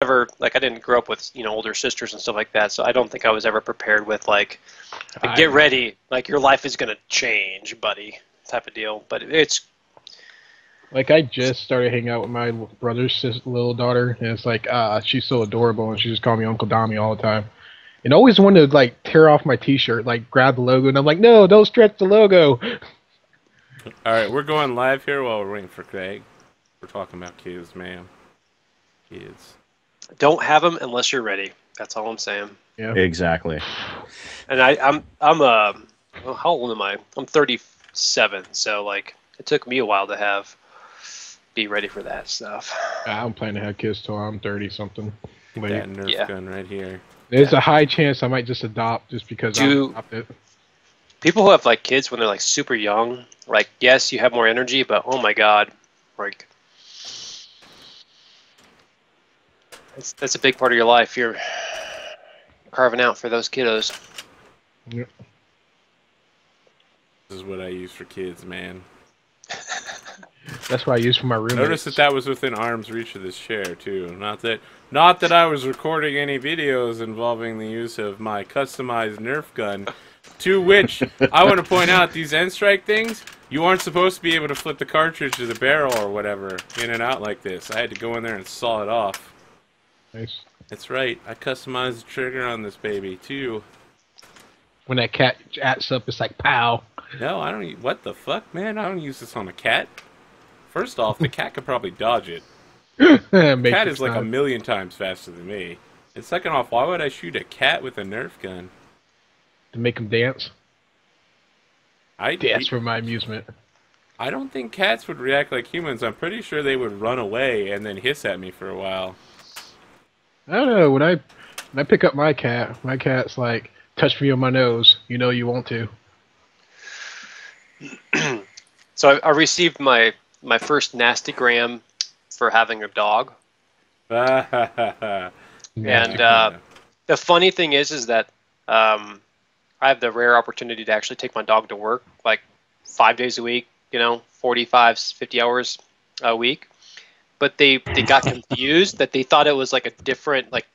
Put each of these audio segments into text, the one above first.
never, like, I didn't grow up with, you know, older sisters and stuff like that, so I don't think I was ever prepared with, like get ready, like, your life is going to change, buddy, type of deal. But it's... Like, I just started hanging out with my brother's little daughter, and it's like, she's so adorable, and she just called me Uncle Dommy all the time. And always wanted to, like, tear off my t-shirt, like, grab the logo, and I'm like, no, don't stretch the logo! Alright, we're going live here while we're waiting for Craig. We're talking about kids, man. Kids. Don't have them unless you're ready. That's all I'm saying. Yeah. Exactly. And I'm well, how old am I? I'm 37, so, like, it took me a while to be ready for that stuff. I don't plan to have kids till I'm 30-something. That Nerf gun right here. There's a high chance I might just adopt just because I adopt it. People who have, like, kids when they're, like, super young, like, yes, you have more energy, but oh my god, like, that's a big part of your life you're carving out for those kiddos. Yep. This is what I use for kids, man. That's what I use for my roommates. Notice that was within arm's reach of this chair, too. Not that I was recording any videos involving the use of my customized Nerf gun, to which I want to point out these end strike things, you aren't supposed to be able to flip the cartridge to the barrel or whatever in and out like this. I had to go in there and saw it off. Nice. That's right. I customized the trigger on this baby, too. When that cat acts up, it's like, pow. No, I don't. What the fuck, man? I don't use this on a cat. First off, the cat could probably dodge it. The cat is like 1,000,000 times faster than me. And second off, why would I shoot a cat with a Nerf gun? To make them dance. I dance for my amusement. I don't think cats would react like humans. I'm pretty sure they would run away and then hiss at me for a while. I don't know. When I pick up my cat's like, touch me on my nose. You know you want to. So I received my first nastygram for having a dog. And the funny thing is that I have the rare opportunity to actually take my dog to work, like 5 days a week, you know, 45, 50 hours a week. But they got confused that they thought it was like a different, like,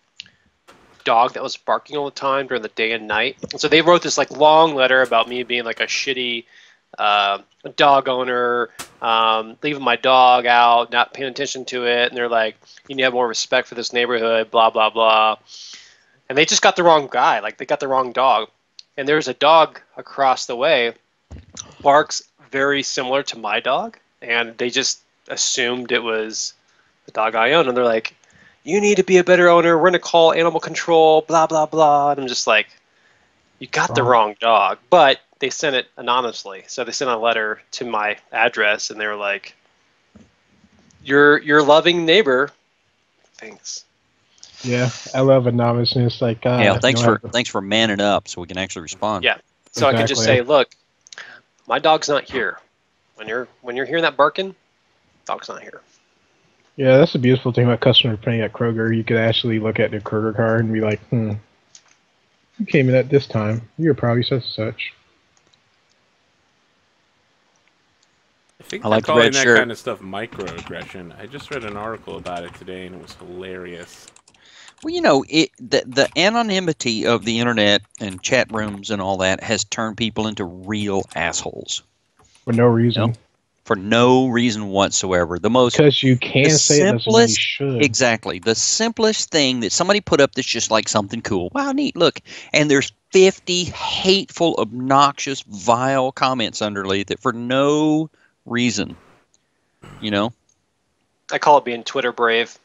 dog that was barking all the time during the day and night. And so they wrote this, like, long letter about me being like a shitty dog owner, leaving my dog out, not paying attention to it, and they're like, you need to have more respect for this neighborhood, blah blah blah. And they just got the wrong guy, like, they got the wrong dog. And there's a dog across the way, barks very similar to my dog, and they just assumed it was the dog I own, and they're like, you need to be a better owner, we're gonna call animal control, blah blah blah. And I'm just like, you got the wrong dog. But they sent it anonymously, so they sent a letter to my address, and they were like, your loving neighbor, thanks. Yeah, I love anonymousness. Like, yeah, thanks for manning up so we can actually respond. Yeah, so exactly. I can just say, look, my dog's not here. When you're hearing that barking, dog's not here. Yeah, that's the beautiful thing about customer paying at Kroger. You could actually look at their Kroger card and be like, you came in at this time. You're probably such and such. I think they're calling that kind of stuff microaggression. I just read an article about it today, and it was hilarious. Well, you know, the anonymity of the internet and chat rooms and all that has turned people into real assholes. For no reason. You know? For no reason whatsoever. Because you can say it doesn't mean you should. Exactly. The simplest thing that somebody put up that's just like something cool. Wow, neat, look. And there's 50 hateful, obnoxious, vile comments underneath it for no reason. You know? I call it being Twitter brave.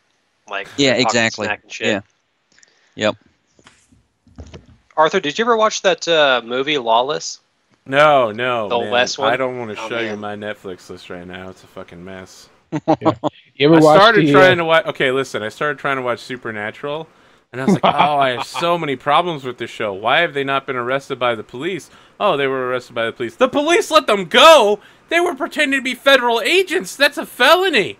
Like, yeah, exactly. Smack and shit. Yeah. Yep. Arthur, did you ever watch that movie Lawless? No, the West one? I don't want to show you my Netflix list right now. It's a fucking mess. Yeah. You ever started trying to watch. Okay, listen. I started trying to watch Supernatural, and I was like, "Oh, I have so many problems with this show. Why have they not been arrested by the police? Oh, they were arrested by the police. The police let them go. They were pretending to be federal agents. That's a felony."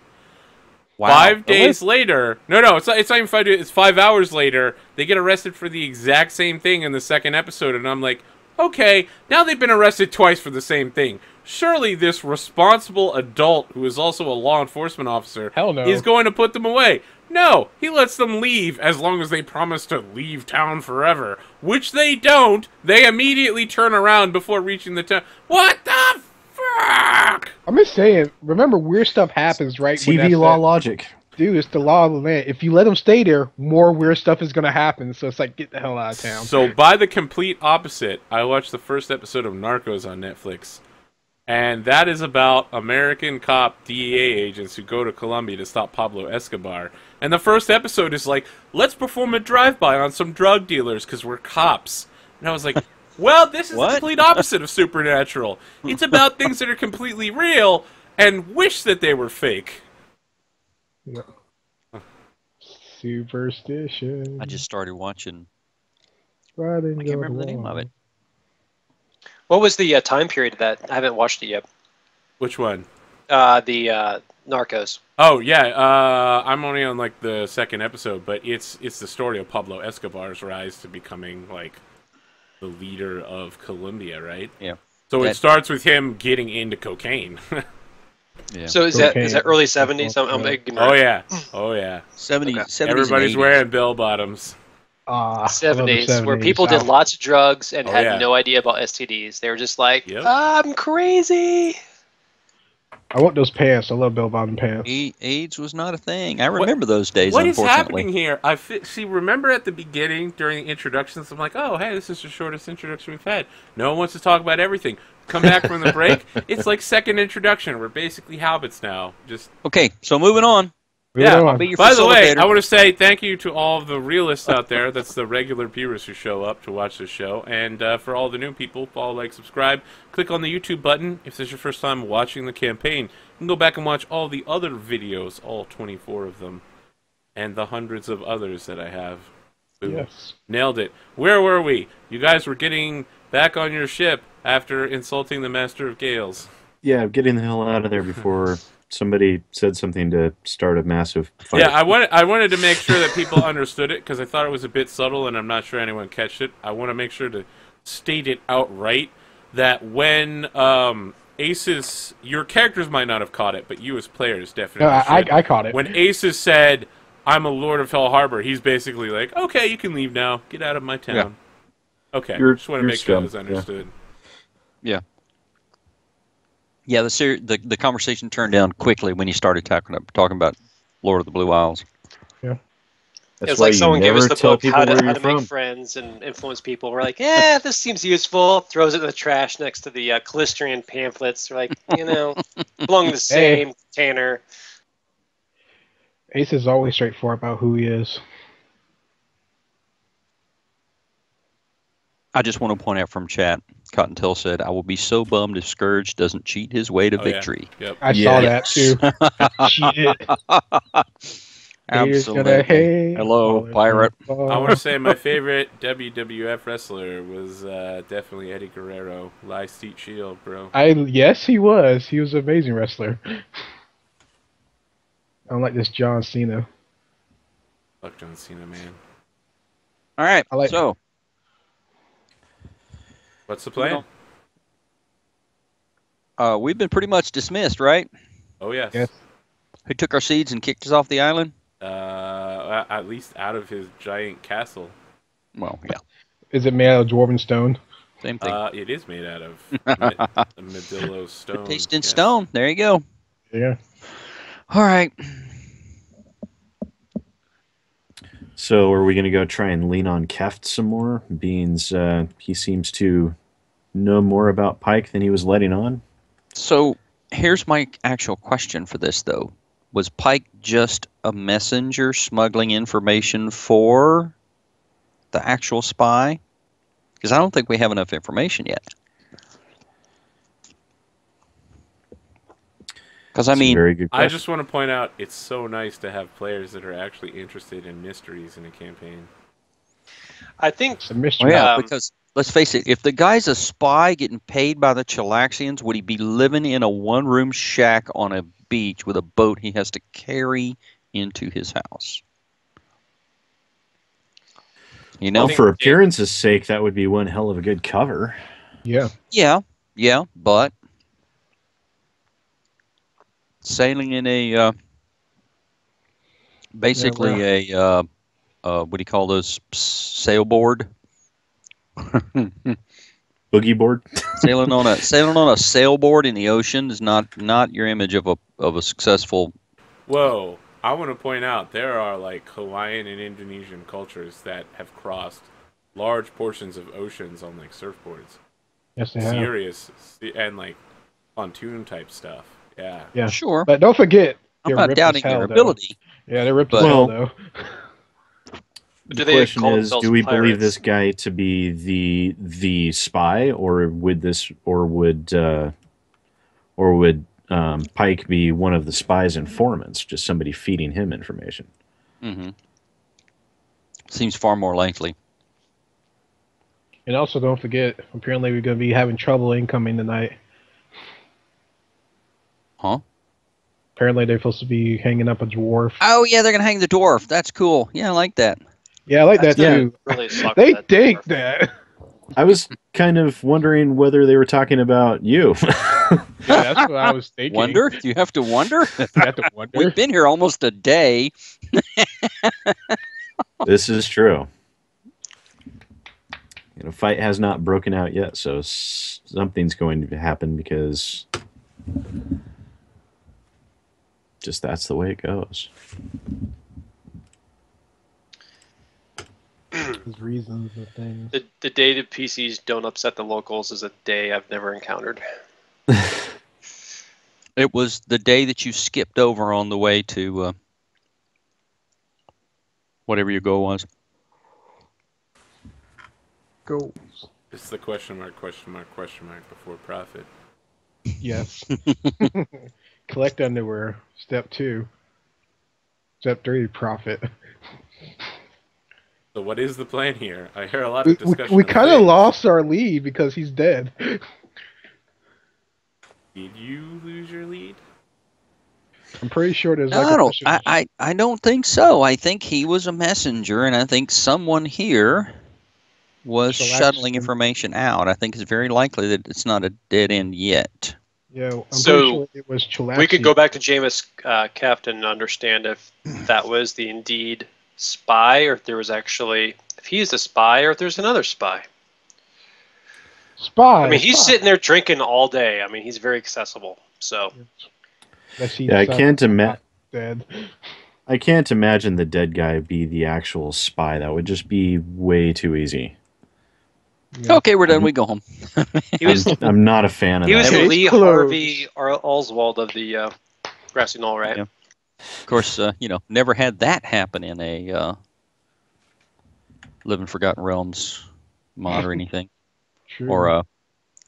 Wow. 5 days later, no, it's not even 5 days. It's 5 hours later. They get arrested for the exact same thing in the second episode, and I'm like, okay, now they've been arrested twice for the same thing. Surely this responsible adult, who is also a law enforcement officer, is going to put them away. No, he lets them leave as long as they promise to leave town forever, which they don't. They immediately turn around before reaching the town. What the fuck? I'm just saying, remember, weird stuff happens, right? when TV that's law it. logic. Dude, it's the law of the land. If you let them stay there, more weird stuff is going to happen. So it's like, get the hell out of town. So by the complete opposite, I watched the first episode of Narcos on Netflix. And that is about American cop DEA agents who go to Colombia to stop Pablo Escobar. And the first episode is like, let's perform a drive-by on some drug dealers because we're cops. And I was like, well, this is the complete opposite of Supernatural. It's about things that are completely real and wish that they were fake. Yep. Superstition. I just started watching. I I can't remember the name of it. What was the time period of that? I haven't watched it yet. Which one? The Narcos. Oh yeah, I'm only on like the second episode, but it's the story of Pablo Escobar's rise to becoming like the leader of Colombia, right? Yeah. So it starts with him getting into cocaine. Yeah. So is that early 70s? I'm ignorant. Oh yeah. 70s. Everybody's 80s. wearing bell bottoms. 70s, where people did lots of drugs and had no idea about STDs. They were just like, I'm crazy. I want those pants. I love bell-bottom pants. AIDS was not a thing. I remember those days, What is unfortunately. happening here? See, remember at the beginning, during the introductions, I'm like, oh, hey, this is the shortest introduction we've had. No one wants to talk about everything. Come back from the break. It's like second introduction. We're basically hobbits now. Just Okay, so moving on. I'll be your By the way, facilitator. I want to say thank you to all of the realists out there. That's the regular viewers who show up to watch this show. And for all the new people, follow, like, subscribe. Click on the YouTube button if this is your first time watching the campaign. You can go back and watch all the other videos, all 24 of them, and the hundreds of others that I have. Boom. Yes. Nailed it. Where were we? You guys were getting back on your ship after insulting the Master of Gales. Yeah, getting the hell out of there before somebody said something to start a massive fight. Yeah, I wanted to make sure that people understood it because I thought it was a bit subtle and I'm not sure anyone catched it. I want to make sure to state it outright that when Aces, your characters might not have caught it, but you as players definitely should. I caught it. When Aces said, I'm a Lord of Hell Harbor, he's basically like, okay, you can leave now. Get out of my town. Yeah. Okay, just want to you're make sure that was scum. understood. Yeah. Yeah, the conversation turned down quickly when you started talking about Lord of the Blue Isles. Yeah. That's It's why like you someone gave us never the tell book, people how to where you're make from. friends and influence people. We're like, this seems useful. Throws it in the trash next to the Callistrian pamphlets. We're like, belong in the same container. Ace is always straightforward about who he is. I just want to point out from chat, Cottontail said, I will be so bummed if Scourge doesn't cheat his way to victory. Yeah. Yep. I saw that too. Cheated. Absolutely. Hello, pirate. I want to say my favorite WWF wrestler was definitely Eddie Guerrero. Lie, Seat, Shield, bro. Yes, he was. He was an amazing wrestler. Unlike this John Cena. Fuck John Cena, man. All right, like so. What's the plan? We've been pretty much dismissed, right? Oh, yes. Who took our seeds and kicked us off the island? At least out of his giant castle. Well, yeah. Is it made out of dwarven stone? Same thing. It is made out of Medillo stone. Paste in stone. There you go. Yeah. All right. So are we going to go try and lean on Keft some more? Beans, he seems to know more about Pike than he was letting on. So here's my actual question for this, though. Was Pike just a messenger smuggling information for the actual spy? Because I don't think we have enough information yet. Because I mean, very good question. I just want to point out it's so nice to have players that are actually interested in mysteries in a campaign. I think It's a mystery. well, yeah, because let's face it, if the guy's a spy getting paid by the Chilaxians, would he be living in a one-room shack on a beach with a boat he has to carry into his house? You know? Well, for appearance's sake, that would be one hell of a good cover. Yeah. Yeah, but sailing in a Basically, a what do you call those? Sailboard. Boogie board. Sailing on a sailboard in the ocean is not your image of a successful. Whoa. I want to point out there are like Hawaiian and Indonesian cultures that have crossed large portions of oceans on like surfboards. Yes, they have. Serious and like pontoon type stuff. Yeah. Yeah, Sure, but don't forget, I'm they're not ripped as doubting hell, your though. ability. Yeah, they're ripped as But- hell though. The question is, do we believe this guy to be the spy, or would Pike be one of the spy's informants, just somebody feeding him information? Mm-hmm. Seems far more likely. And also, don't forget, apparently we're going to be having trouble incoming tonight. Huh? Apparently they're supposed to be hanging up a dwarf. Oh yeah, they're gonna hang the dwarf. That's cool. Yeah, I like that. Yeah, I like that too. Really sucked They that think dwarf. that. I was kind of wondering whether they were talking about you. Yeah, that's what I was thinking. Wonder? Do you have to wonder? You have to wonder. We've been here almost a day. This is true. Fight has not broken out yet, so something's going to happen because just that's the way it goes. There's reasons and things. The day that PCs don't upset the locals is a day I've never encountered. It was the day that you skipped over on the way to whatever your goal was. Goals. It's the question mark before profit. Yes. Collect underwear. Step 2. Step 3, profit. So what is the plan here? I hear a lot of discussion. We kind of lost our lead because he's dead. Did you lose your lead? I'm pretty sure there's No, like I a don't. mission- I don't think so. I think he was a messenger, and I think someone here was Shall shuttling actually- information out. I think it's very likely that it's not a dead end yet. Yeah, I'm So, pretty sure it was Chalaxi. We could go back to Jameis Keft and understand if that was the indeed spy, or if there was actually, if he's the spy, or if there's another spy. Spy. I mean, he's spy. sitting there drinking all day. I mean, he's very accessible. So Let's see Yeah, I the can't sun- dead. I can't imagine the dead guy be the actual spy. That would just be way too easy. Yeah. Okay, we're done. We go home. he was I'm not a fan of he that. was Case Lee closed. Harvey Oswald of the Grassy Knoll, right? Yeah. Of course, never had that happen in a Live in Forgotten Realms mod or anything, True. or a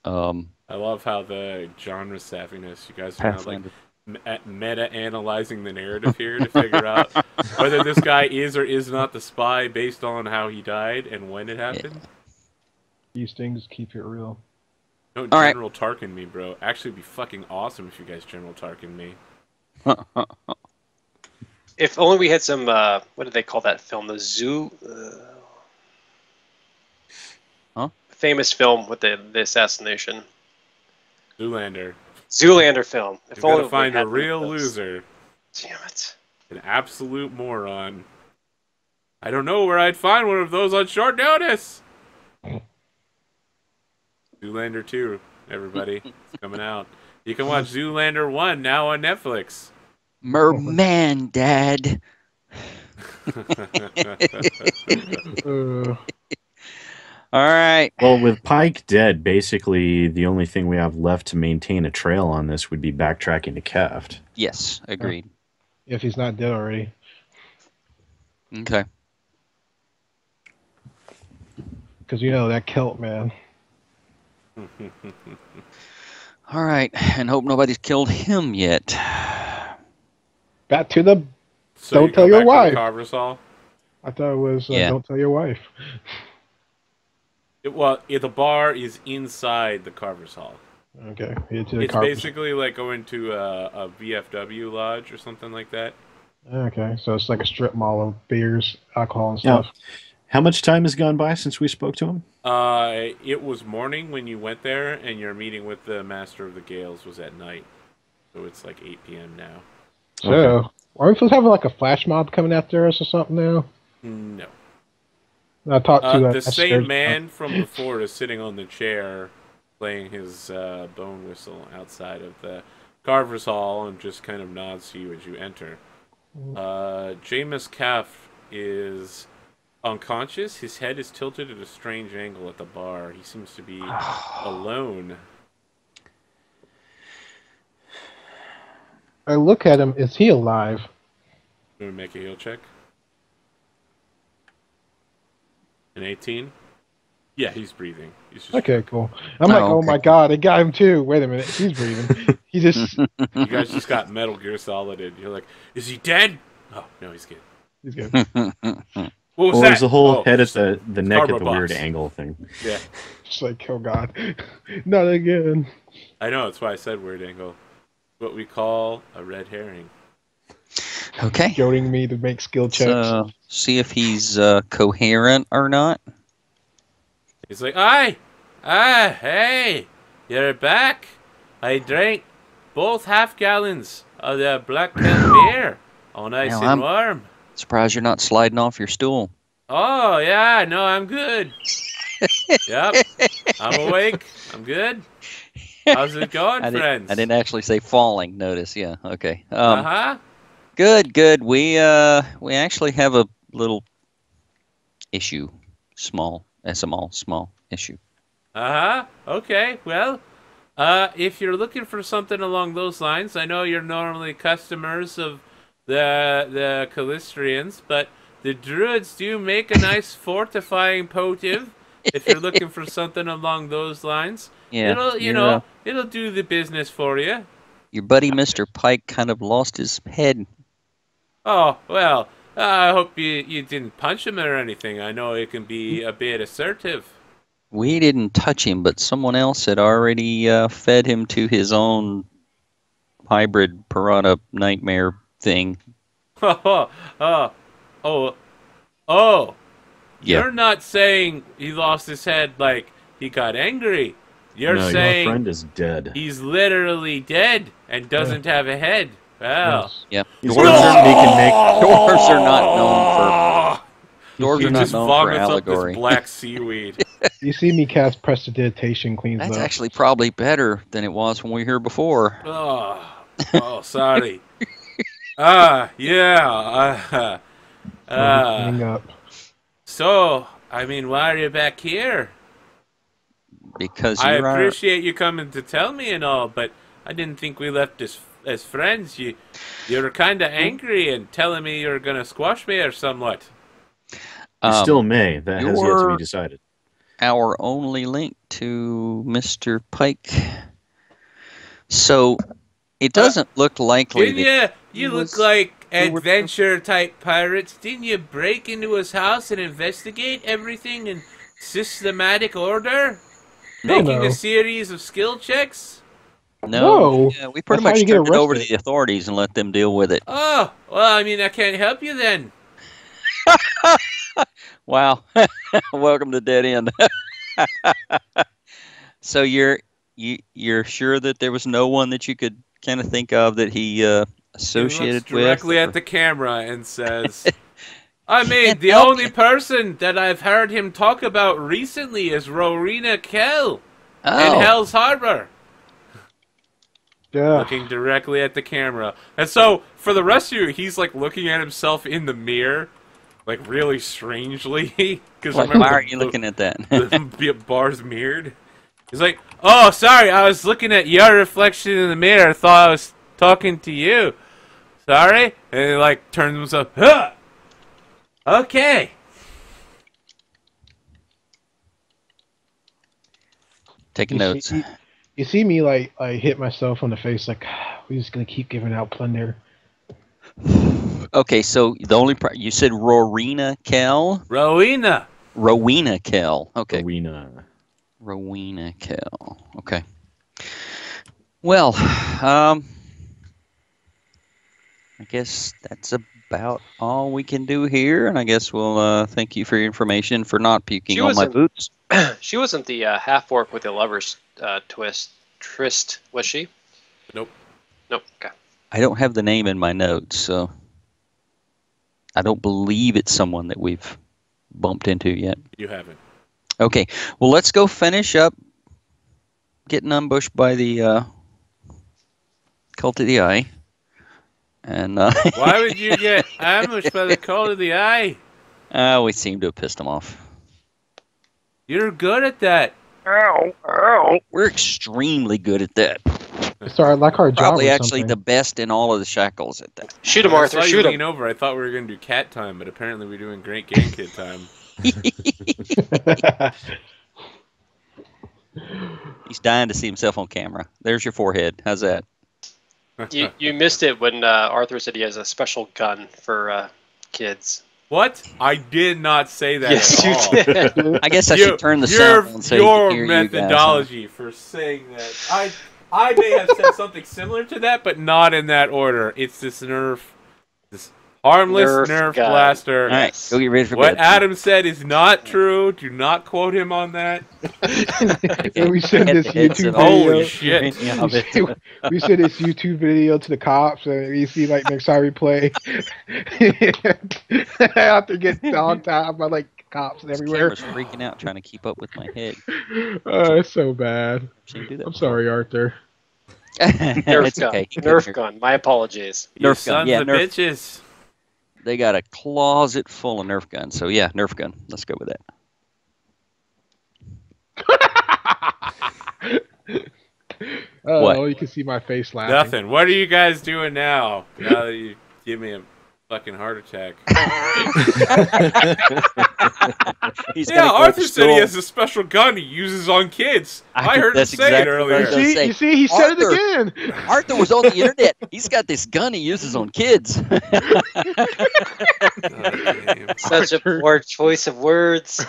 I love how the genre savviness, you guys are now like Pathfinder. meta-analyzing the narrative here to figure out whether this guy is or is not the spy based on how he died and when it happened. These things keep it real. Don't All right. General Tarkin me, bro. Actually, it'd be fucking awesome if you guys General Tarkin me. If only we had some. What did they call that film? The Zoo. Huh? Famous film with the assassination. Zoolander. Zoolander film. If You gotta only we find had a one of real those. loser. Damn it. An absolute moron. I don't know where I'd find one of those on short notice. Zoolander 2, everybody. It's coming out. You can watch Zoolander 1 now on Netflix. Merman Dad. All right. Well, with Pike dead, basically the only thing we have left to maintain a trail on this would be backtracking to Keft. Yes, agreed. If he's not dead already. Okay. Because that Celt man. All right, and hope nobody's killed him yet. Back to the... So Don't you tell go your back to wife. the Carver's Hall? I thought it was Yeah. don't tell your wife. The bar is inside the Carver's Hall. Okay. It's It's basically like going to a VFW lodge or something like that. Okay, so it's like a strip mall of beers, alcohol, and Now, stuff. how much time has gone by since we spoke to him? It was morning when you went there, and your meeting with the Master of the Gales was at night. So it's like 8 p.m. now. So, Are we supposed to have like a flash mob coming after us or something now? No. I talked to The same man from before is sitting on the chair playing his bone whistle outside of the Carver's Hall and just kind of nods to you as you enter. Jameis Caff is unconscious. His head is tilted at a strange angle at the bar. He seems to be alone. I look at him. Is he alive? You want to make a heal check? An 18? Yeah, he's breathing. He's just okay, cool. I'm like, oh my god, I got him too. Wait a minute, he's breathing. He just. You guys just got Metal Gear Solid. You're like, is he dead? Oh no, he's good. He's good. What was that? There's the whole head at the neck at the box. weird angle thing. Yeah. Just like, oh god, not again. I know, that's why I said weird angle. What we call a red herring. Okay. Goading me to make skill checks. See if he's coherent or not. He's like, hey, you're back. I drank both half gallons of the black can beer. All nice and warm. Surprised you're not sliding off your stool. Oh, yeah, no, I'm good. Yep, I'm awake. I'm good. How's it going, friends? I didn't actually say falling. Notice, yeah. Okay. Uh-huh. Good. We actually have a little issue. Small issue. Uh-huh. Okay, well, if you're looking for something along those lines, I know you're normally customers of the Callistrians, but the Druids do make a nice fortifying potive. If you're looking for something along those lines, yeah, it'll do the business for you. Your buddy Mr. Pike kind of lost his head. Oh, well, I hope you didn't punch him or anything. I know it can be a bit assertive. We didn't touch him, but someone else had already fed him to his own hybrid piranha nightmare thing. Yeah. You're not saying he lost his head like he got angry. You're saying your friend is dead. He's literally dead and doesn't have a head. Well, yeah. Dwarves are not known for. Dwarves are not known for allegory. Up this black seaweed. You see me cast Prestidigitation cleans That's up. actually probably better than it was when we were here before. Oh, sorry. Yeah. Hang up. So, I mean, why are you back here? Because I appreciate you coming to tell me and all, but I didn't think we left as friends. You're kind of angry and telling me you're going to squash me or somewhat. You still may. That has yet to be decided. Our only link to Mr. Pike. So, it doesn't look likely that... You look like adventure-type pirates. Didn't you break into his house and investigate everything in systematic order? Making a series of skill checks? No. Yeah, we pretty much turned it over to the authorities and let them deal with it. Oh, well, I mean, I can't help you then. Wow. Welcome to Dead End. So you're sure that there was no one that you could kind of think of that he associated he looks directly at the camera and says, I mean, the only person that I've heard him talk about recently is Rowena Kell in Hell's Harbor. Yeah. Looking directly at the camera. And so, for the rest of you, he's like looking at himself in the mirror, like really strangely. Why are you looking at that? The bar's mirrored. He's like, oh, sorry, I was looking at your reflection in the mirror. I thought I was talking to you. Sorry? And he like turns himself, huh! Okay. Taking notes. You see me like I hit myself on the face like we're just gonna keep giving out plunder. Okay, so the only you said Rowena Kell? Rowena Kell. Okay. Rowena Kell. Okay. Well, I guess that's about all we can do here, and I guess we'll thank you for your information for not puking on my boots. She wasn't the half-orc with the lover's tryst, was she? Nope. Okay. I don't have the name in my notes, so I don't believe it's someone that we've bumped into yet. You haven't. Okay, well, let's go finish up getting ambushed by the Cult of the Eye. And why would you get ambushed by the Cult of the Eye? We seem to have pissed them off. You're good at that. Ow, ow. We're extremely good at that. Sorry, like our job. Probably actually the best in all of the Shackles at that. Shoot him, Arthur. Shoot him. Over. I thought we were going to do cat time, but apparently we're doing great grandkid time. He's dying to see himself on camera. There's your forehead. How's that? You missed it when Arthur said he has a special gun for kids. What? I did not say that yes, at all. You did. I guess I should turn the sound on so your you methodology for saying that. I may have said something similar to that, but not in that order. It's this harmless Nerf blaster. All right, go get ready for what bed. Adam said is not true. Do not quote him on that. And we sent this YouTube video. Holy shit. We sent this YouTube video to the cops, and you see, like, next time we play, after getting dog time by, like, cops everywhere. This camera's freaking out trying to keep up with my head. Oh, it's so bad. I'm sorry, Arthur. Nerf gun. Okay. Nerf gun. My apologies. Nerf gun. Yeah, Nerf. Bitches. They got a closet full of Nerf guns. So yeah, Nerf gun. Let's go with that. Oh, you can see my face laughing. Nothing. What are you guys doing now? Now that you give me a fucking heart attack. Arthur said he has a special gun he uses on kids. I heard him say it earlier. You see, he said it again. Arthur was on the internet. He's got this gun he uses on kids. Such a poor choice of words.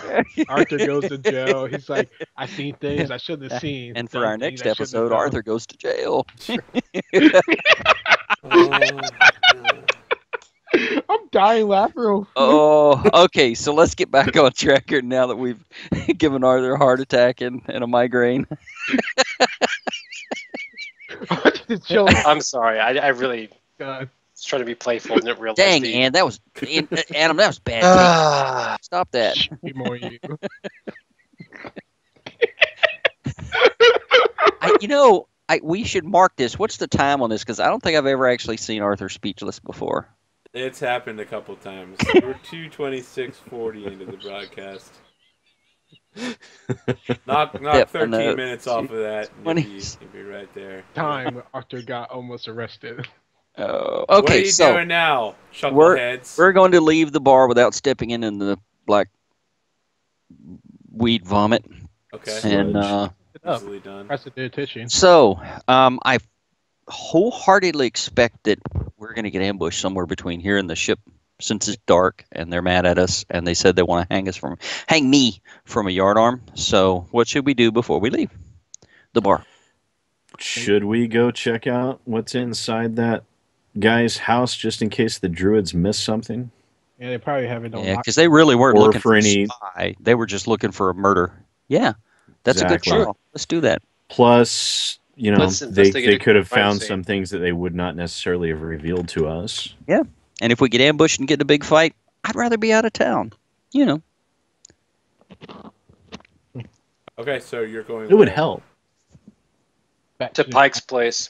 Arthur goes to jail. He's like, I've seen things I shouldn't have seen. And for our next episode, Arthur goes to jail. I'm dying laughing. Oh, okay. So let's get back on track here now that we've given Arthur a heart attack and a migraine. I'm sorry. I really was trying to be playful and didn't realize. Dang, Adam, that was bad. Stop that. More you. We should mark this. What's the time on this? Because I don't think I've ever actually seen Arthur speechless before. It's happened a couple times. We're 2:26:40 into the broadcast. Knock 13 minutes off of that. You'll be right there. Time Arthur got almost arrested. Okay, what are you doing now, chuckleheads? We're going to leave the bar without stepping into the black weed vomit. Okay. And easily done. So, I wholeheartedly expect that we're going to get ambushed somewhere between here and the ship, since it's dark and they're mad at us and they said they want to hang me from a yardarm. So what should we do before we leave the bar? Should we go check out what's inside that guy's house just in case the druids miss something? Yeah, they probably have it on. Yeah, because they really weren't looking for any spy. They were just looking for a murder. Yeah, that's a good show. Let's do that. Plus, they could have found some things that they would not necessarily have revealed to us. Yeah. And if we get ambushed and get in a big fight, I'd rather be out of town. Okay, so you're going... It would help. To Pike's Place.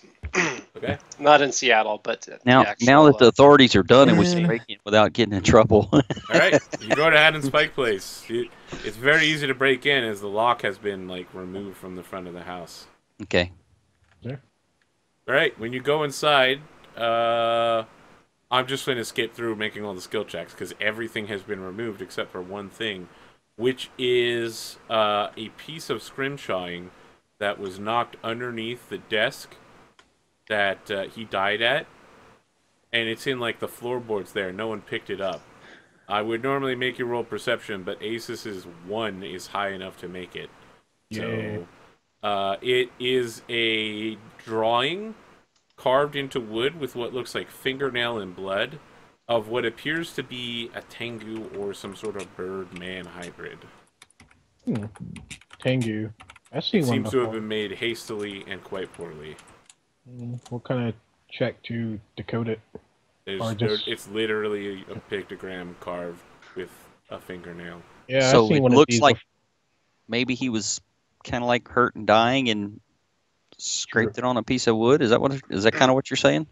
Okay. Not in Seattle, but... Now that the authorities are done and we can break in without getting in trouble. All right, you go to Adam's Pike Place. It's very easy to break in as the lock has been, removed from the front of the house. Okay. Yeah. All right, when you go inside... I'm just going to skip through making all the skill checks because everything has been removed except for one thing, which is a piece of scrimshawing that was knocked underneath the desk that he died at, and it's in the floorboards there. No one picked it up. I would normally make you roll perception, but Asus's 1 is high enough to make it. Yeah. So it is a drawing carved into wood with what looks like fingernail and blood of what appears to be a tengu or some sort of bird-man hybrid. Tengu. I see one seems before. to have been made hastily and quite poorly. What kind of check to decode it? It's literally a pictogram carved with a fingernail. Yeah, So I've seen it one of looks these like before. maybe he was kind of like hurt and dying and scraped it on a piece of wood. Is that kind of what you're saying?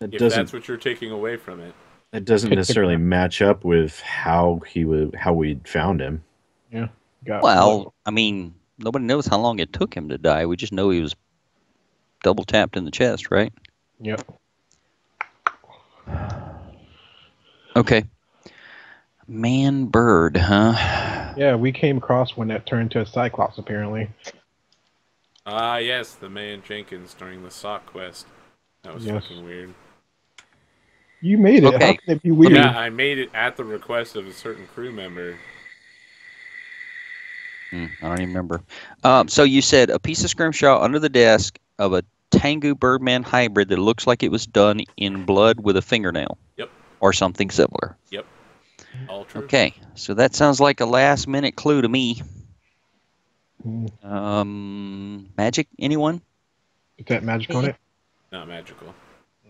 It If doesn't. that's what you're taking away from it. It doesn't necessarily Pictogram. match up with how we found him. Yeah. Got Well, I mean, nobody knows how long it took him to die. We just know he was double tapped in the chest, right? Yep. Okay. Man bird, huh? Yeah, we came across one that turned into a Cyclops, apparently. Ah, yes, the man Jenkins during the sock quest. That was fucking weird. You made it. Okay. How can it be weird? Yeah, I made it at the request of a certain crew member. I don't even remember. So you said a piece of scrimshaw under the desk of a Tengu Birdman hybrid that looks like it was done in blood with a fingernail. Yep. Or something similar. Yep. All true. Okay, so that sounds like a last-minute clue to me. Magic? Anyone? Is that magic on it? Not magical.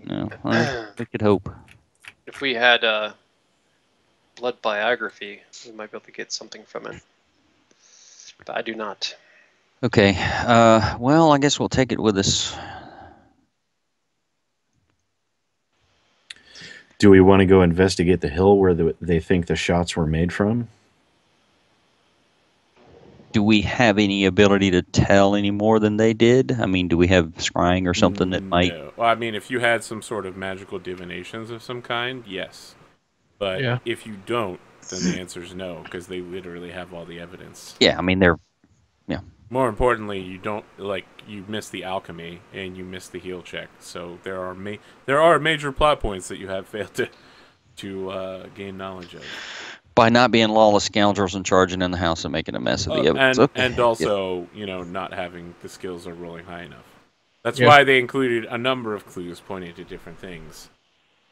No. We could hope. If we had blood biography, we might be able to get something from it. But I do not. Okay. Well, I guess we'll take it with us. Do we want to go investigate the hill where they think the shots were made from? Do we have any ability to tell any more than they did? I mean, do we have scrying or something that might... No. Well, I mean, if you had some sort of magical divinations of some kind, yes. But if you don't, then the answer is no, because they literally have all the evidence. Yeah, I mean, they're... Yeah. More importantly, you don't, you miss the alchemy, and you miss the heal check. So there are major plot points that you have failed to gain knowledge of. By not being lawless scoundrels and charging in the house and making a mess of the evidence. And also, not having the skills or rolling high enough. That's why they included a number of clues pointing to different things.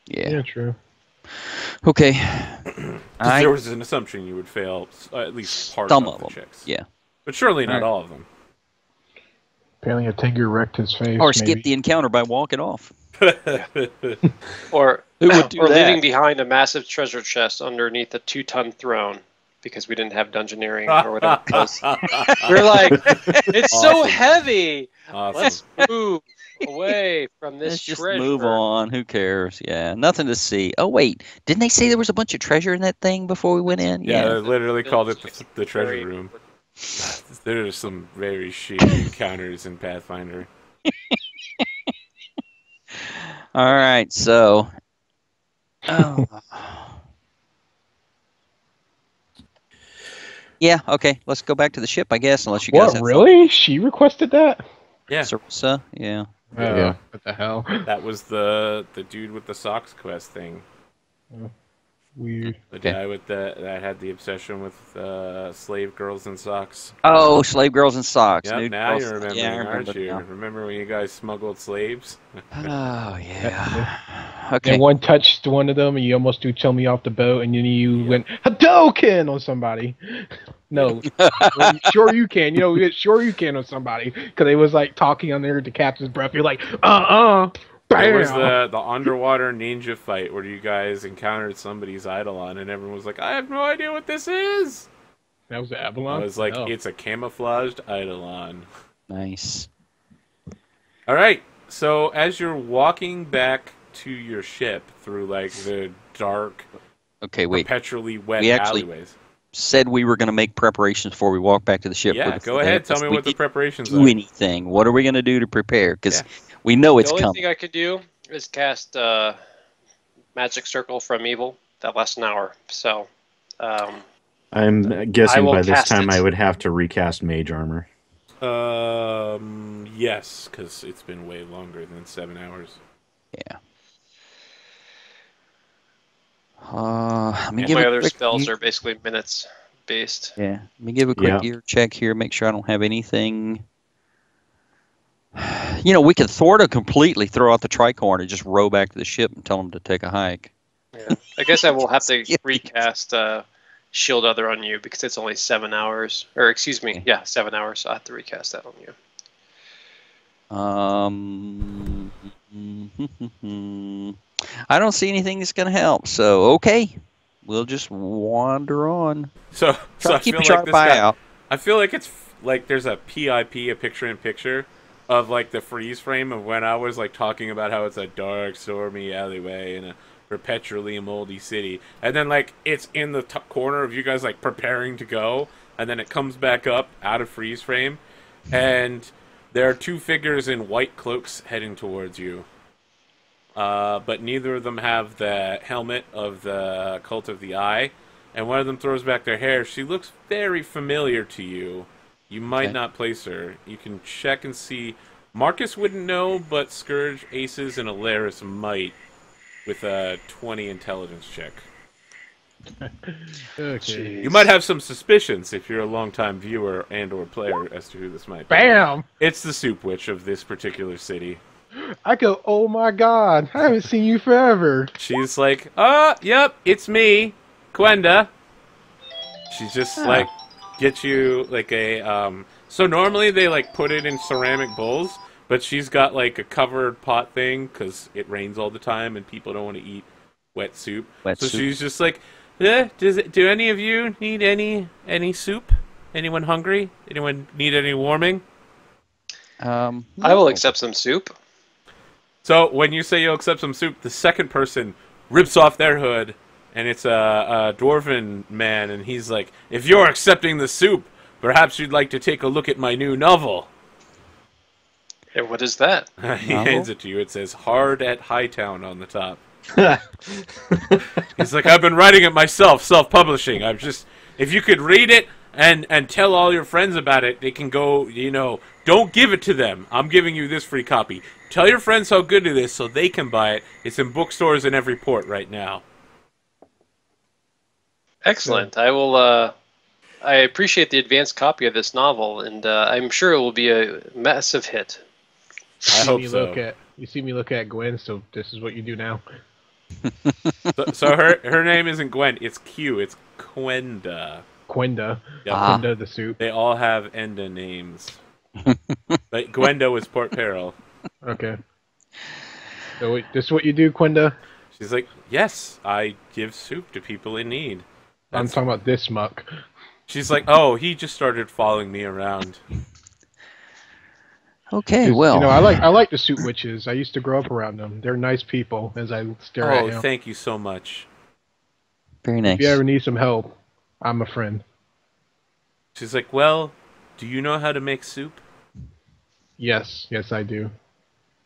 Yeah, true. Okay. There was an assumption you would fail at least part some of the them. checks. Yeah. But surely not all of them. Apparently a Tengu wrecked his face. Or skip the encounter by walking off. Or Who would do that? leaving behind a massive treasure chest underneath a 2-ton throne because we didn't have dungeoneering or whatever it was. We're like, it's so heavy. Awesome. Let's move away from this Let's just treasure. move on. Who cares? Yeah, nothing to see. Oh, wait. Didn't they say there was a bunch of treasure in that thing before we went in? Yeah, they literally called it the treasure room. There are some very shitty encounters in Pathfinder. All right, so... Oh. Yeah, okay. Let's go back to the ship, I guess, unless you guys have... Really? She requested that? Yeah. Sarissa? Yeah. Yeah. What the hell? That was the dude with the socks quest thing. Weird. The guy with that had the obsession with slave girls and socks. Oh, slave girls and socks. Yep, Nude now girls. you're remembering, Yeah, I remember aren't you? now. Remember when you guys smuggled slaves? Oh, yeah. Okay. And one touched one of them, and you almost tell me off the boat, and then you went Hadouken on somebody. No, sure you can. Sure you can on somebody, because they was like talking under the captain's breath. You're like, Bam! It was the underwater ninja fight where you guys encountered somebody's Eidolon, and everyone was like, I have no idea what this is. That was the Avalon? I was like, it's a camouflaged Eidolon. Nice. All right, so as you're walking back to your ship through the dark, perpetually wet alleyways. Said we were going to make preparations before we walk back to the ship. Yeah, go ahead. Tell me what the preparations do are. Anything. What are we going to do to prepare? Because we know it's coming. The only thing I could do is cast Magic Circle from Evil. That lasts an hour. So, I'm guessing by this time I would have to recast Mage Armor. Yes, because it's been way longer than 7 hours. Yeah. My other spells are basically minutes based. Yeah. Let me give a quick gear check here. Make sure I don't have anything. We could thwart it completely, throw out the tricorn, and just row back to the ship and tell them to take a hike. Yeah. I guess I will have to recast Shield Other on you because it's only 7 hours. Or excuse me, 7 hours. So I have to recast that on you. I don't see anything that's going to help. So, okay. We'll just wander on. So Try I to keep feel a sharp like this eye guy, out. I feel like it's like there's a PIP, a picture-in-picture, of like the freeze frame of when I was like talking about how it's a dark, stormy alleyway in a perpetually moldy city, and then like it's in the corner of you guys like preparing to go, and then it comes back up out of freeze frame, and there are two figures in white cloaks heading towards you. But neither of them have the helmet of the Cult of the Eye, and one of them throws back their hair. She looks very familiar to you. You might not place her. You can check and see. Marcus wouldn't know, but Scourge, Aces, and Alaris might with a 20 intelligence check. Okay. You might have some suspicions if you're a longtime viewer and or player as to who this might be. Bam! It's the Soup Witch of this particular city. I go, oh my god, I haven't seen you forever. She's like, yep, it's me, Gwenda. She's just like, get you like a, so normally they like put it in ceramic bowls, but she's got like a covered pot thing because it rains all the time and people don't want to eat wet soup. She's just like, do any of you need any soup? Anyone hungry? Anyone need any warming? I will accept some soup. So when you say you'll accept some soup, the second person rips off their hood, and it's a dwarven man, and he's like, if you're accepting the soup, perhaps you'd like to take a look at my new novel. And what is that? He hands it to you. It says Hard at Hightown on the top. He's like, I've been writing it myself, self-publishing. I've just, if you could read it and tell all your friends about it, they can go, don't give it to them. I'm giving you this free copy. Tell your friends how good it is so they can buy it. It's in bookstores in every port right now. Excellent. I will, I appreciate the advanced copy of this novel, and I'm sure it will be a massive hit. I hope so. You see me look at Gwen, so this is what you do now. So her name isn't Gwen, it's Q, it's Gwenda. Gwenda. Yep. Gwenda the soup. They all have Enda names. But Gwenda was Port Peril. Okay. So this is what you do, Gwenda? She's like, yes, I give soup to people in need. I'm talking about this muck. She's like, oh, he just started following me around. Okay, well. I like the Soup Witches. I used to grow up around them. They're nice people as I stare at you. Oh, thank you so much. Very nice. If you ever need some help, I'm a friend. She's like, well, do you know how to make soup? Yes, I do.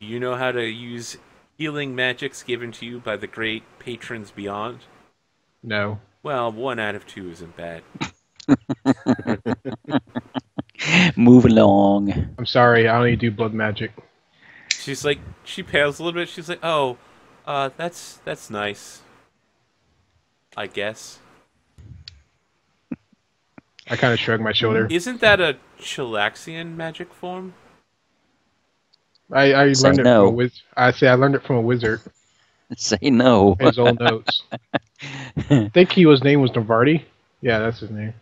Do you know how to use healing magics given to you by the great patrons beyond? No. Well, 1 out of 2 isn't bad. Move along. I'm sorry, I only do blood magic. She's like, she pales a little bit. She's like, oh, that's nice. I guess. I kind of shrug my shoulder. Isn't that a Chilaxian magic form? I learned it from a wizard. I learned it from a wizard. Say no. His old notes. I think his name was Navardi. Yeah, that's his name.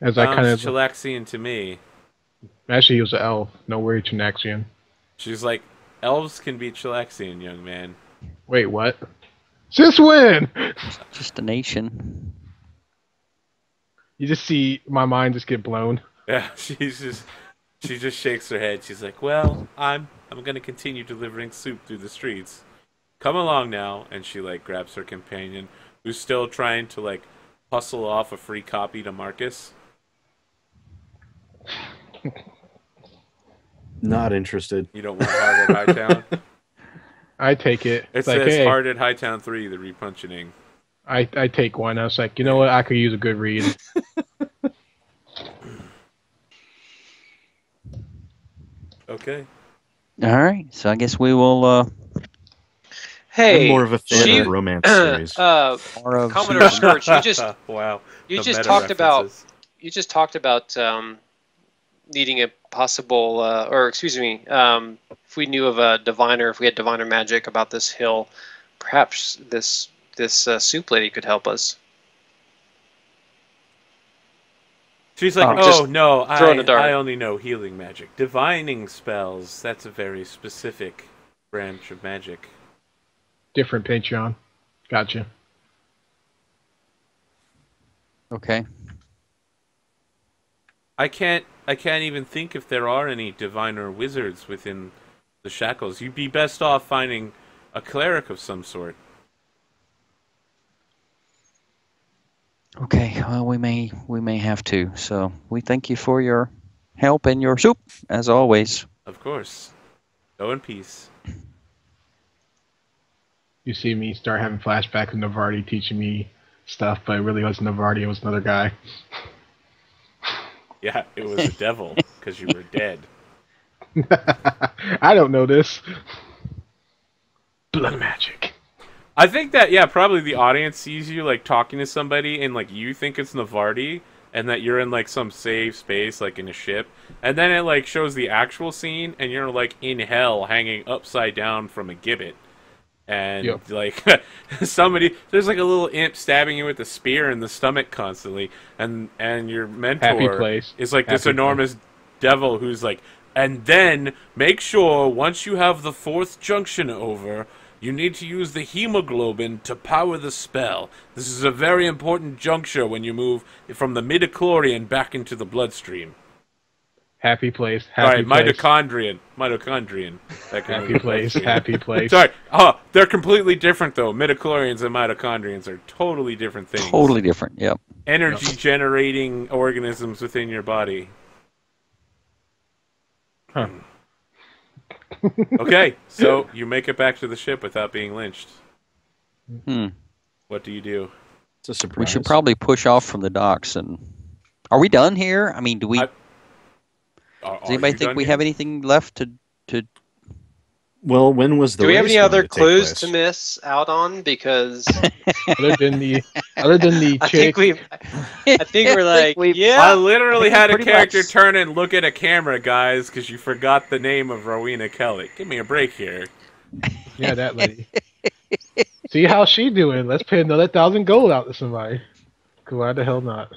As I kind of Chilaxian to me. Actually, he was an elf. No way, Chilaxian. She's like, elves can be Chilaxian, young man. Wait, what? Since when? Just a nation. You just see my mind just get blown. Yeah, she just shakes her head. She's like, well, I'm gonna continue delivering soup through the streets. Come along now. And she like grabs her companion, who's still trying to like hustle off a free copy to Marcus. Not interested. You don't want Hard at Hightown? I take it. It says Hard at Hightown 3, the repunching. I take one. I was like, you know what? I could use a good read. Okay. All right. So I guess we will. Hey, I'm more of a fan of romance series. Commodore Scourge, wow. You just talked about needing a possible, if we knew of a diviner, if we had diviner magic about this hill, perhaps this soup lady could help us. She's like, no, I only know healing magic. Divining spells, that's a very specific branch of magic. Different Patreon. Gotcha. Okay. I can't even think if there are any diviner wizards within the Shackles. You'd be best off finding a cleric of some sort. Okay. Well, we may have to. So we thank you for your help and your soup, as always. Of course. Go in peace. You see me start having flashbacks of Navardi teaching me stuff, but it really wasn't Navardi, it was another guy. Yeah, it was a devil, because you were dead. I don't know this. Blood magic. I think that, yeah, probably the audience sees you, like, talking to somebody, and, like, you think it's Navardi, and that you're in, like, some safe space, like, in a ship, and then it, like, shows the actual scene, and you're, like, in hell, hanging upside down from a gibbet. And, like, there's, like, a little imp stabbing you with a spear in the stomach constantly, and your mentor is, like, this enormous devil who's, like, and then, make sure, once you have the fourth junction over, you need to use the hemoglobin to power the spell. This is a very important juncture when you move from the midichlorian back into the bloodstream. Happy place. Sorry, mitochondrian. Happy place. Happy place. Sorry. They're completely different, though. Midichlorians and mitochondrians are totally different things. Totally different, yep. Energy-generating organisms within your body. Huh. Okay, so you make it back to the ship without being lynched. What do you do? It's a surprise. We should probably push off from the docks. And are we done here? I mean, do we... Does anybody think we have anything left to... Well, when was the Do we have race any going other to take clues place? to miss out on? Because other than the chick. I think we're like, yeah. I literally had a character much. turn and look at a camera, guys, because you forgot the name of Rowena Kelly. Give me a break here. Yeah, that lady. See how she doing. Let's pay another 1,000 gold out to somebody. Why the hell not?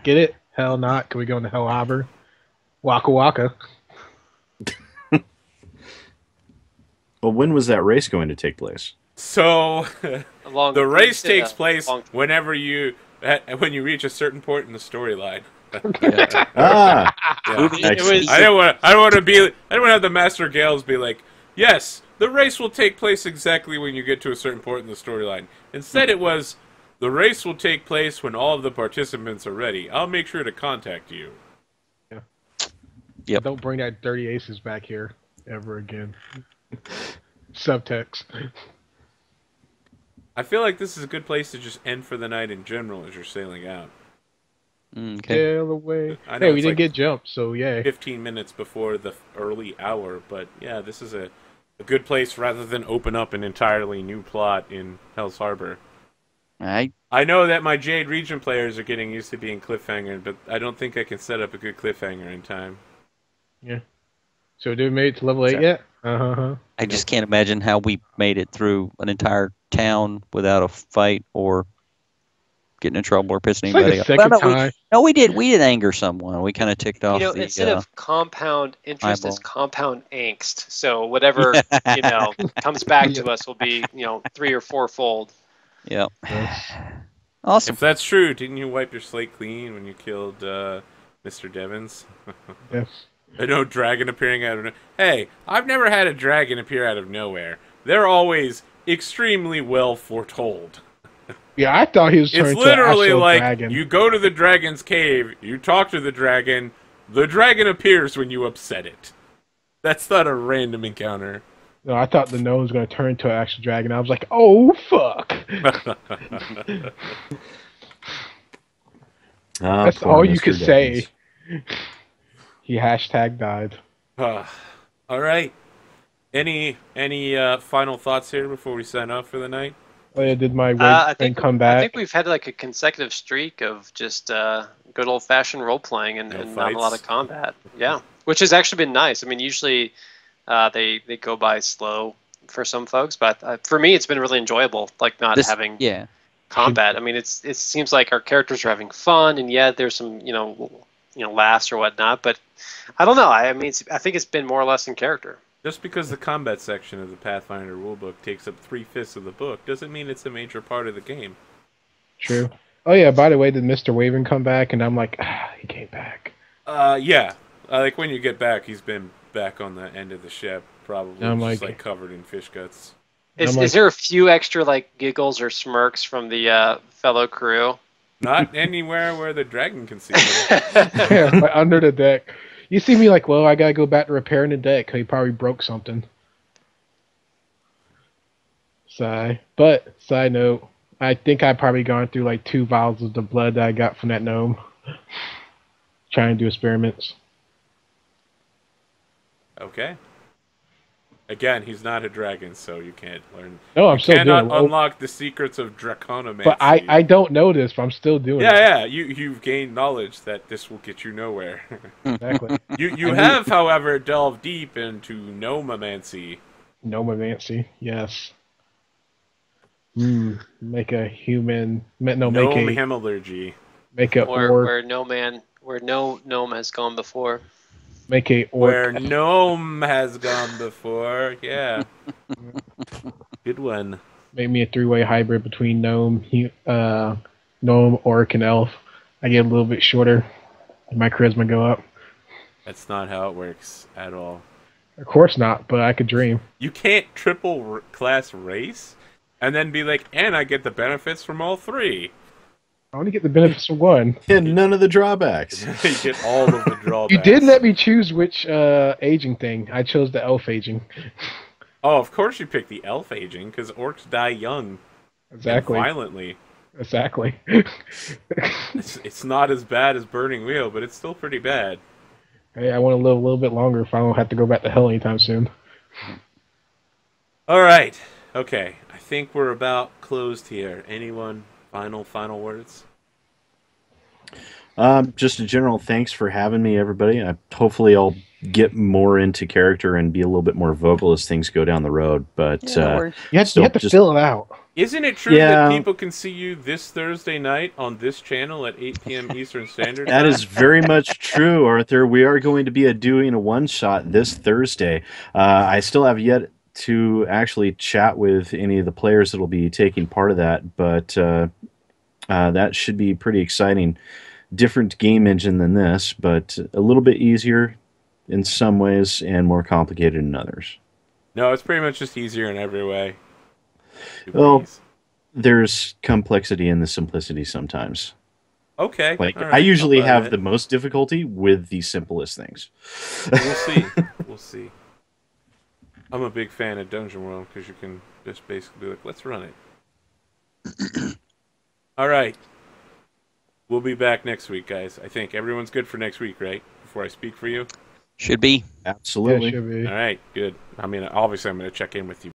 Get it? Hell not. Can we go into Hell Harbor? Waka Waka. Well, when was that race going to take place? So, the race takes place whenever when you reach a certain point in the storyline. Ah, yeah. I don't want to have the Master Gales be like, yes, the race will take place exactly when you get to a certain point in the storyline. Instead, it was, the race will take place when all of the participants are ready. I'll make sure to contact you. Yeah. Yep. Don't bring that dirty aces back here ever again. Subtext. I feel like this is a good place to just end for the night in general as you're sailing out. Okay. Sail away. I know Hey, we didn't like get jumped, so yay. 15 minutes before the early hour, but yeah, this is a good place rather than open up an entirely new plot in Hell's Harbor. I know that my Jade Region players are getting used to being cliffhangered, but I don't think I can set up a good cliffhanger in time. Yeah. So did we make it to level 8 yet? I just can't imagine how we made it through an entire town without a fight or getting in trouble or pissing It's like anybody the off. second Well, time. we did anger someone. We kind of ticked off the instead of compound interest, it's compound angst. So whatever comes back to us will be 3 or 4-fold. Yeah. Awesome. If that's true, didn't you wipe your slate clean when you killed Mr. Devons? Yes. No dragon appearing out of nowhere. Hey, I've never had a dragon appear out of nowhere. They're always extremely well foretold. Yeah, I thought he was turning It's literally to an like dragon. you go to the dragon's cave, you talk to the dragon appears when you upset it. That's not a random encounter. No, I thought the gnome was going to turn into an actual dragon. I was like, oh, fuck. That's all you could say. He hashtag died. All right. Any final thoughts here before we sign off for the night? Oh, yeah, did my weight come back? I think we've had like a consecutive streak of just good old-fashioned role-playing and not a lot of combat. Yeah, which has actually been nice. I mean, usually they go by slow for some folks, but for me, it's been really enjoyable, like having combat. I mean, it seems like our characters are having fun, and yet there's some laughs or whatnot. But I don't know. I mean, I think it's been more or less in character. Just because the combat section of the Pathfinder rulebook takes up 3/5 of the book doesn't mean it's a major part of the game. True. Oh yeah, by the way, did Mr. Waven come back? And I'm like, he came back. Yeah. Like when you get back, he's been back on the end of the ship, probably I'm just like covered in fish guts. Is there a few extra giggles or smirks from the fellow crew? Not anywhere where the dragon can see yeah, under the deck. You see me like, well, I gotta go back to repairing the deck. He probably broke something. Sigh. But side note, I think I've probably gone through like 2 vials of the blood that I got from that gnome. Trying to do experiments. Okay. Again, he's not a dragon, so you can't learn. No, I'm still doing it. Cannot unlock the secrets of Draconomancy. But I don't know this, but I'm still doing it. Yeah. You've gained knowledge that this will get you nowhere. Exactly. You have, however, delved deep into Gnomomancy. Gnomomancy, yes. Make a human. Make a Hemorrhagy. Make a where no gnome has gone before. Make a orc. Where gnome has gone before. Yeah. Good one. Make me a 3-way hybrid between gnome, orc, and elf. I get a little bit shorter, and my charisma go up. That's not how it works at all. Of course not, but I could dream. You can't triple class race and then be like, and I get the benefits from all 3. I only get the benefits from 1. And none of the drawbacks. You get all of the drawbacks. You did let me choose which aging thing. I chose the elf aging. Oh, of course you picked the elf aging, because orcs die young. Exactly. And violently. Exactly. It's not as bad as Burning Wheel, but it's still pretty bad. Hey, I want to live a little bit longer if I don't have to go back to hell anytime soon. All right. Okay. I think we're about closed here. Anyone? Final words? Just a general thanks for having me, everybody. Hopefully I'll get more into character and be a little bit more vocal as things go down the road. But you have to fill it out. Isn't it true that people can see you this Thursday night on this channel at 8 p.m. Eastern Standard Time? That is very much true, Arthur. We are going to be doing a one-shot this Thursday. I still have yet to actually chat with any of the players that will be taking part of that, but that should be pretty exciting. Different game engine than this, but a little bit easier in some ways and more complicated in others. No, it's pretty much just easier in every way. Well, there's complexity in the simplicity sometimes. Okay. Like right. I usually have the most difficulty with the simplest things. We'll see. We'll see. I'm a big fan of Dungeon World because you can just basically be like, let's run it. All right. We'll be back next week, guys. I think everyone's good for next week, right? Before I speak for you? Should be. Absolutely. Yeah, should be. All right, good. I mean, obviously I'm going to check in with you